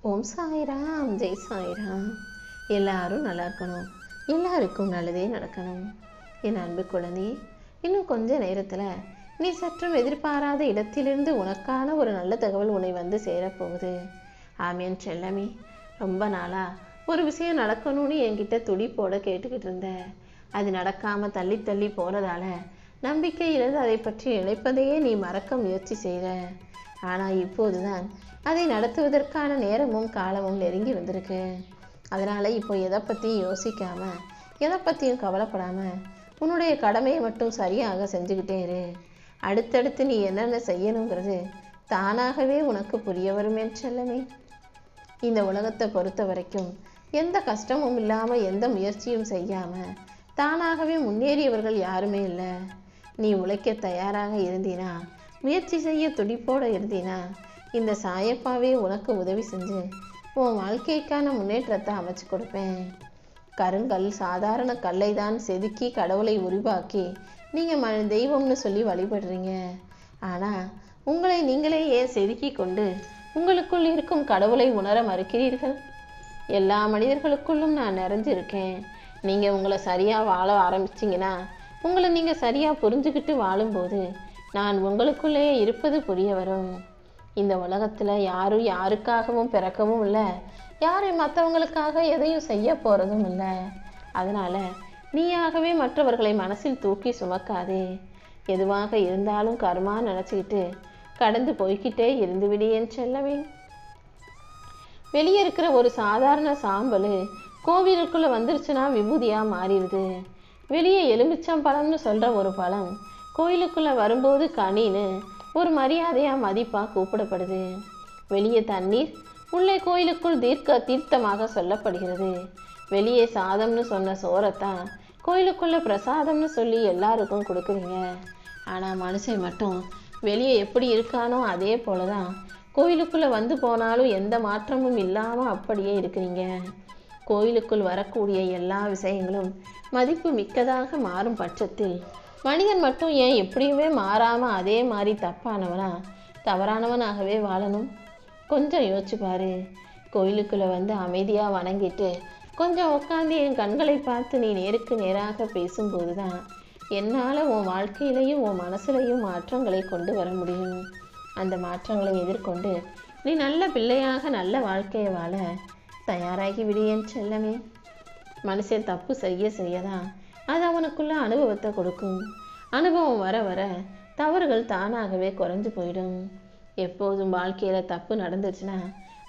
ஓம் சாய்ராம், ஜெய் சாய்ராம். எல்லாரும் நல்லா இருக்கணும், எல்லாருக்கும் நல்லதே நடக்கணும். என் அன்பு குழந்தை, இன்னும் கொஞ்ச நேரத்தில் நீ சற்றும் எதிர்பாராத இடத்திலிருந்து உனக்கான ஒரு நல்ல தகவல் உன்னை வந்து சேரப்போகுது. ஆமேன் செல்லமே. ரொம்ப நாளா ஒரு விஷயம் நடக்கணும்னு என்கிட்ட துடிப்போட கேட்டுக்கிட்டு இருந்த. அது நடக்காமல் தள்ளி தள்ளி போகிறதால நம்பிக்கை இழந்து அதை பற்றி நினைப்பதையே நீ மறக்க முயற்சி செய்கிற. ஆனால் இப்போதுதான் அதை நடத்துவதற்கான நேரமும் காலமும் நெருங்கி வந்திருக்கு. அதனால் இப்போ எதை பற்றியும் யோசிக்காமல், எதை பற்றியும் கவலைப்படாமல் உன்னுடைய கடமையை மட்டும் சரியாக செஞ்சுக்கிட்டே இரு. அடுத்தடுத்து நீ என்னென்ன செய்யணுங்கிறது தானாகவே உனக்கு புரிய வருமே செல்லமே. இந்த உலகத்தை பொறுத்த வரைக்கும் எந்த கஷ்டமும் இல்லாமல் எந்த முயற்சியும் செய்யாமல் தானாகவே முன்னேறியவர்கள் யாருமே இல்லை. நீ உழைக்க தயாராக இருந்தீனா, முயற்சி செய்ய துடிப்போடு இருந்தீனா, இந்த சாயப்பாவே உனக்கு உதவி செஞ்சு உன் வாழ்க்கைக்கான முன்னேற்றத்தை அமைச்சு கொடுப்பேன். கருங்கல் சாதாரண கல்லை தான் செதுக்கி கடவுளை உருவாக்கி நீங்கள் தெய்வம்னு சொல்லி வழிபடுறீங்க. ஆனால் உங்களை நீங்களே ஏன் செதுக்கி கொண்டு உங்களுக்குள் இருக்கும் கடவுளை உணர மறுக்கிறீர்கள்? எல்லா மனிதர்களுக்குள்ளும் நான் நிறைஞ்சிருக்கேன். நீங்கள் உங்களை சரியாக வாழ ஆரம்பிச்சிங்கன்னா, உங்களை நீங்கள் சரியாக புரிஞ்சுக்கிட்டு வாழும்போது நான் உங்களுக்குள்ளே இருப்பது புரிய வரும். இந்த உலகத்தில் யாரும் யாருக்காகவும் பிறக்கவும் இல்லை, யாரும் மற்றவங்களுக்காக எதையும் செய்ய போகிறதும் இல்லை. அதனால் நீயாகவே மற்றவர்களை மனசில் தூக்கி சுமக்காதே. எதுவாக இருந்தாலும் கர்மா நினச்சிக்கிட்டு கடந்து போய்கிட்டே இருந்து விடியேன் செல்லவே. வெளியே இருக்கிற ஒரு சாதாரண சாம்பல் கோவிலுக்குள்ளே வந்துருச்சுன்னா விபூதியாக மாறிடுது. வெளியே எலுமிச்சம்பழம்னு சொல்கிற ஒரு பழம் கோயிலுக்குள்ளே வரும்போது கனின்னு ஒரு மரியாதையாக மதிப்பாக கூப்பிடப்படுது. வெளியே தண்ணீர் உள்ளே கோயிலுக்குள் தீர்த்தமாக சொல்லப்படுகிறது. வெளியே சாதம்னு சொன்ன சோறத்தான் கோயிலுக்குள்ளே பிரசாதம்னு சொல்லி எல்லாருக்கும் கொடுக்குறீங்க. ஆனால் மனுஷன் மட்டும் வெளியே எப்படி இருக்கானோ அதே போல தான் கோயிலுக்குள்ளே வந்து போனாலும் எந்த மாற்றமும் இல்லாமல் அப்படியே இருக்கிறீங்க. கோயிலுக்குள் வரக்கூடிய எல்லா விஷயங்களும் மதிப்பு மிக்கதாக மாறும் பட்சத்தில் மனிதன் மட்டும் ஏன் எப்படியுமே மாறாமல் அதே மாதிரி தவறானவனாகவே வாழணும்? கொஞ்சம் யோசிச்சு பாரு. கோயிலுக்குள்ளே வந்து அமைதியாக வணங்கிட்டு கொஞ்சம் உட்காந்து என் கண்களை பார்த்து நீ நேருக்கு நேராக பேசும்போது தான் என்னால் உன் வாழ்க்கையிலையும் உன் மனசுலையும் மாற்றங்களை கொண்டு வர முடியும். அந்த மாற்றங்களை எதிர்கொண்டு நீ நல்ல பிள்ளையாக நல்ல வாழ்க்கையை வாழ தயாராகி விடியேன் செல்லமே. மனுஷன் தப்பு செய்யதான் அது அவனுக்குள்ள அனுபவத்தை கொடுக்கும். அனுபவம் வர வர தவறுகள் தானாகவே குறைஞ்சு போயிடும். எப்போதும் வாழ்க்கையில் தப்பு நடந்துச்சுன்னா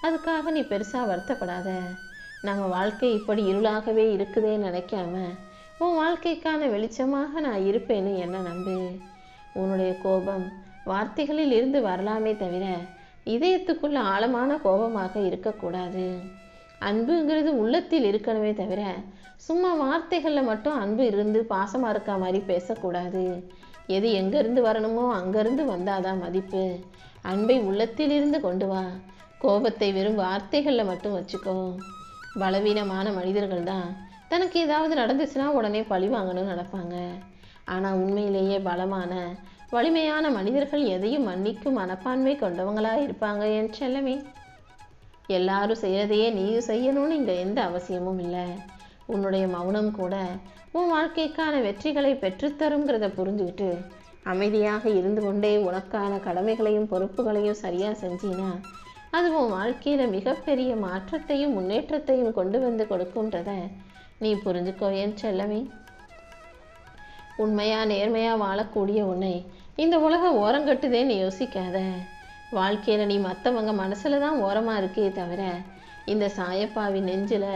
அதுக்காக நீ பெருசாக வருத்தப்படாத. நம்ம வாழ்க்கை இப்படி இருளாகவே இருக்குதேன்னு நினைக்காம உன் வாழ்க்கைக்கான வெளிச்சமாக நான் இருப்பேன்னு என்ன நம்பு. உன்னுடைய கோபம் வார்த்தைகளில் இருந்து வரலாமே தவிர இதயத்துக்குள்ள ஆழமான கோபமாக இருக்கக்கூடாது. அன்புங்கிறது உள்ளத்தில் இருக்கணுமே தவிர சும்மா வார்த்தைகளில் மட்டும் அன்பு இருந்து பாசமாக இருக்க மாதிரி பேசக்கூடாது. எது எங்கேருந்து வரணுமோ அங்கேருந்து வந்தாதான் மதிப்பு. அன்பை உள்ளத்தில் இருந்து கொண்டு வா. கோபத்தை வெறும் வார்த்தைகளில் மட்டும் வச்சுக்கோ. பலவீனமான மனிதர்கள் தான் தனக்கு ஏதாவது நடந்துச்சுன்னா உடனே பழி வாங்கணும்னு நினைப்பாங்க. ஆனால் உண்மையிலேயே பலமான வலிமையான மனிதர்கள் எதையும் மன்னிக்கும் மனப்பான்மை கொண்டவங்களாக இருப்பாங்க என் செல்லமே. எல்லாரும் செய்கிறதையே நீயும் செய்யணும்னு இங்கே எந்த அவசியமும் இல்லை. உன்னுடைய மௌனம் கூட உன் வாழ்க்கைக்கான வெற்றிகளை பெற்றுத்தருங்கிறத புரிஞ்சுக்கிட்டு அமைதியாக இருந்து கொண்டே உனக்கான கடமைகளையும் பொறுப்புகளையும் சரியாக செஞ்சினா அது உன் வாழ்க்கையில் மிகப்பெரிய மாற்றத்தையும் முன்னேற்றத்தையும் கொண்டு வந்து கொடுக்குன்றத நீ புரிஞ்சுக்கோ என் செல்லமே. உண்மையாக நேர்மையாக வாழக்கூடிய உன்னை இந்த உலகம் ஓரங்கட்டுதேன்னு யோசிக்காத. வாழ்க்கையில் நீ மற்றவங்க மனசில் தான் ஓரமாக இருக்கே தவிர இந்த சாயப்பாவின் நெஞ்சில்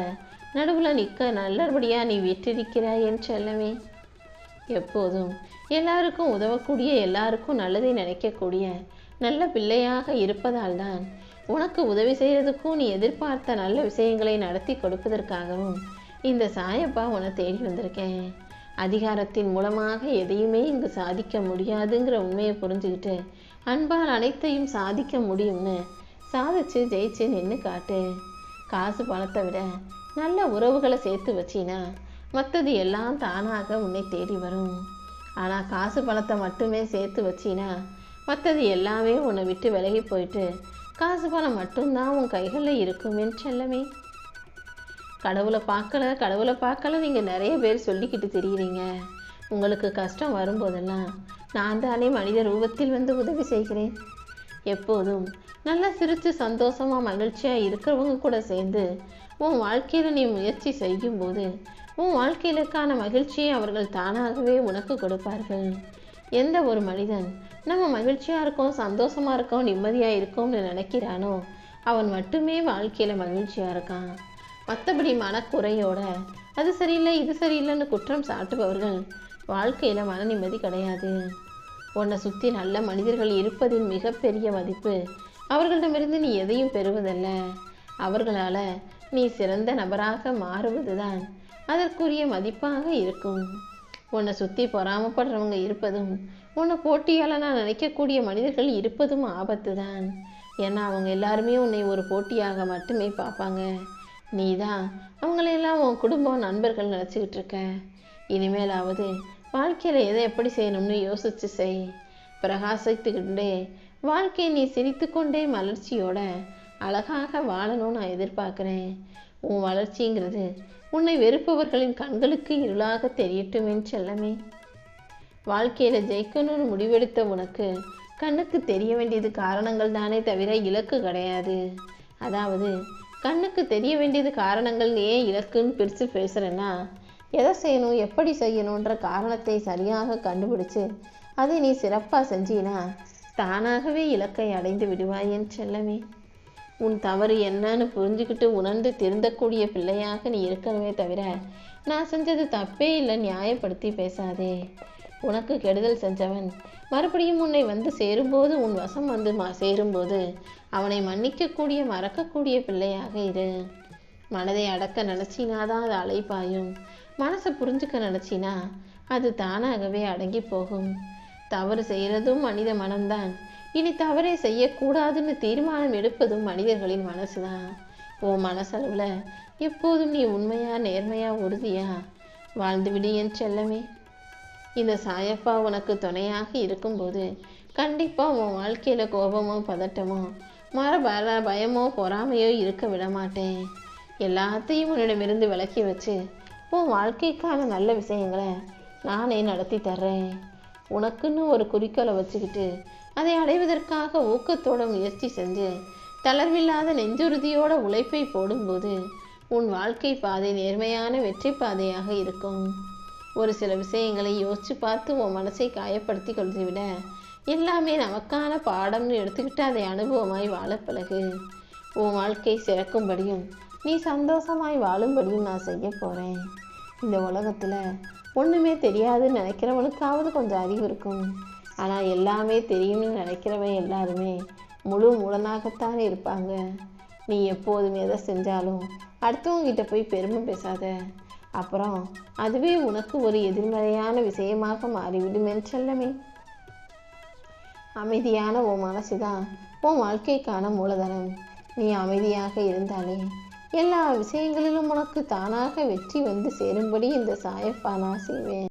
நடுவில் நிற்க நல்லபடியாக நீ விட்டிருக்கிறாய் என் செல்லமே. எப்போதும் எல்லாருக்கும் உதவக்கூடிய, எல்லாருக்கும் நல்லதை நினைக்கக்கூடிய நல்ல பிள்ளையாக இருப்பதால் தான் உனக்கு உதவி செய்கிறதுக்கும் நீ எதிர்பார்த்த நல்ல விஷயங்களை நடத்தி கொடுப்பதற்காகவும் இந்த சாயப்பா உன்னை தேடி வந்திருக்கேன். அதிகாரத்தின் மூலமாக எதையுமே இங்கு சாதிக்க முடியாதுங்கிற உண்மையை புரிஞ்சுக்கிட்டு அன்பால் அனைத்தையும் சாதிக்க முடியும்னு சாதிச்சு ஜெயிச்சு நின்று காட்டு. காசு பணத்தை விட நல்ல உறவுகளை சேர்த்து வச்சினா மற்றது எல்லாம் தானாக உன்னை தேடி வரும். ஆனால் காசு பணத்தை மட்டுமே சேர்த்து வச்சினா மற்றது எல்லாமே உன்னை விட்டு விலகி போயிட்டு காசு பணம் மட்டும்தான் உன் கைகளில் இருக்கும் என் செல்லமே. கடவுளை பார்க்கல நீங்கள் நிறைய பேர் சொல்லிக்கிட்டு தெரியுறீங்க. உங்களுக்கு கஷ்டம் வரும்போதெல்லாம் நான் தானே மனித ரூபத்தில் வந்து உதவி செய்கிறேன். எப்போதும் நல்லா சிரித்து சந்தோஷமாக மகிழ்ச்சியாக இருக்கிறவங்க கூட சேர்ந்து உன் வாழ்க்கையில் நீ முயற்சி செய்யும்போது உன் வாழ்க்கையிலுக்கான மகிழ்ச்சியை அவர்கள் தானாகவே உனக்கு கொடுப்பார்கள். எந்த ஒரு மனிதன் நம்ம மகிழ்ச்சியாக இருக்கோம், சந்தோஷமாக இருக்கோம், நிம்மதியாக இருக்கோம்னு நினைக்கிறானோ அவன் மட்டுமே வாழ்க்கையில் மகிழ்ச்சியாக இருக்கான். மற்றபடி மனக்குறையோட அது சரியில்லை இது சரியில்லைன்னு குற்றம் சாட்டுபவர்கள் வாழ்க்கையில் மன நிம்மதி கிடையாது. உன்னை சுற்றி நல்ல மனிதர்கள் இருப்பதின் மிகப்பெரிய மதிப்பு அவர்களிடமிருந்து நீ எதையும் பெறுவதல்ல, அவர்களால் நீ சிறந்த நபராக மாறுவதுதான் அதற்குரிய மதிப்பாக இருக்கும். உன்னை சுற்றி பொறாமப்படுறவங்க இருப்பதும் உன்னை போட்டியாளனா நினைக்கக்கூடிய மனிதர்கள் இருப்பதும் ஆபத்து தான். ஏன்னா அவங்க எல்லாருமே உன்னை ஒரு போட்டியாக மட்டுமே பார்ப்பாங்க. நீ தான் அவங்களையெல்லாம் உன் குடும்பம் நண்பர்கள் நினச்சிக்கிட்டு இருக்க. இனிமேலாவது வாழ்க்கையில் எதை எப்படி செய்யணும்னு யோசிச்சு செய். பிரகாசித்துக்கிட்டே வாழ்க்கையை நீ சிரித்து கொண்டே மலர்ச்சியோட அழகாக வாழணும்னு நான் எதிர்பார்க்குறேன். உன் வளர்ச்சிங்கிறது உன்னை வெறுப்பவர்களின் கண்களுக்கு இருளாக தெரியட்டுமே செல்லமே. வாழ்க்கையில் ஜெயிக்கணும்னு முடிவெடுத்த உனக்கு கண்ணுக்கு தெரிய வேண்டியது காரணங்கள் தானே தவிர இலக்கு கிடையாது. அதாவது கண்ணுக்கு தெரிய வேண்டியது காரணங்கள் ஏன் இலக்குன்னு பிரித்து பேசுகிறேன்னா, எதை செய்யணும் எப்படி செய்யணுன்ற காரணத்தை சரியாக கண்டுபிடிச்சு அதை நீ சிறப்பாக செஞ்சினா தானாகவே இலக்கை அடைந்து விடுவாய் என் செல்லமே. உன் தவறு என்னன்னு புரிஞ்சுக்கிட்டு உணர்ந்து திருந்தக்கூடிய பிள்ளையாக நீ இருக்கணுமே தவிர நான் செஞ்சது தப்பே இல்லை நியாயப்படுத்தி பேசாதே. உனக்கு கெடுதல் செஞ்சவன் மறுபடியும் உன்னை வந்து சேரும்போது உன் வசம் வந்து சேரும்போது அவனை மன்னிக்கக்கூடிய மறக்கக்கூடிய பிள்ளையாக இரு. மனதை அடக்க நினச்சினாதான் அது அலைப்பாயும். மனசை புரிஞ்சுக்க நினச்சினா அது தானாகவே அடங்கி போகும். தவறு செய்கிறதும் மனித மனம்தான். இனி தவறே செய்யக்கூடாதுன்னு தீர்மானம் எடுப்பதும் மனிதர்களின் மனசு தான். உன் மனசளவில் எப்போதும் நீ உண்மையா நேர்மையா உறுதியா வாழ்ந்து விடு என் செல்லமே. இந்த சாயப்பா உனக்கு துணையாக இருக்கும்போது கண்டிப்பாக உன் வாழ்க்கையில் கோபமோ பதட்டமோ பயமோ பொறாமையோ இருக்க விட மாட்டேன். எல்லாத்தையும் உன்னிடமிருந்து விலக்கி வச்சு உன் வாழ்க்கைக்கான நல்ல விஷயங்களை நானே நடத்தி தர்றேன். உனக்குன்னு ஒரு குறிக்கோளை வச்சுக்கிட்டு அதை அடைவதற்காக ஊக்கத்தோட முயற்சி செஞ்சு தளர்வில்லாத நெஞ்சுறுதியோட உழைப்பை போடும்போது உன் வாழ்க்கை பாதை நேர்மையான வெற்றி பாதையாக இருக்கும். ஒரு சில விஷயங்களை யோசிச்சு பார்த்து உன் மனசை காயப்படுத்தி கொள்வதை விட எல்லாமே நமக்கான பாடம்னு எடுத்துக்கிட்டு அதை அனுபவமாய் வாழ பழகு. உன் வாழ்க்கை சிறக்கும்படியும் நீ சந்தோஷமாய் வாழும்படியும் நான் செய்ய போகிறேன். இந்த உலகத்தில் ஒன்றுமே தெரியாதுன்னு நினைக்கிறவனுக்காவது கொஞ்சம் அறிவு இருக்கும். ஆனால் எல்லாமே தெரியும்னு நினைக்கிறவன் எல்லாருமே முழு மூலனாகத்தான் இருப்பாங்க. நீ எப்போதும் எதை செஞ்சாலும் அடுத்தவங்கிட்ட போய் பெருமை பேசாத. அப்புறம் அதுவே உனக்கு ஒரு எதிர்மறையான விஷயமாக மாறிவிடும் என் செல்லமே. அமைதியான உன் மனசு தான் உன் வாழ்க்கைக்கான மூலதனம். நீ அமைதியாக இருந்தாலே எல்லா விஷயங்களிலும் உனக்கு தானாக வெற்றி வந்து சேரும்படி இந்த சாயப்பா நான் செய்வேன்.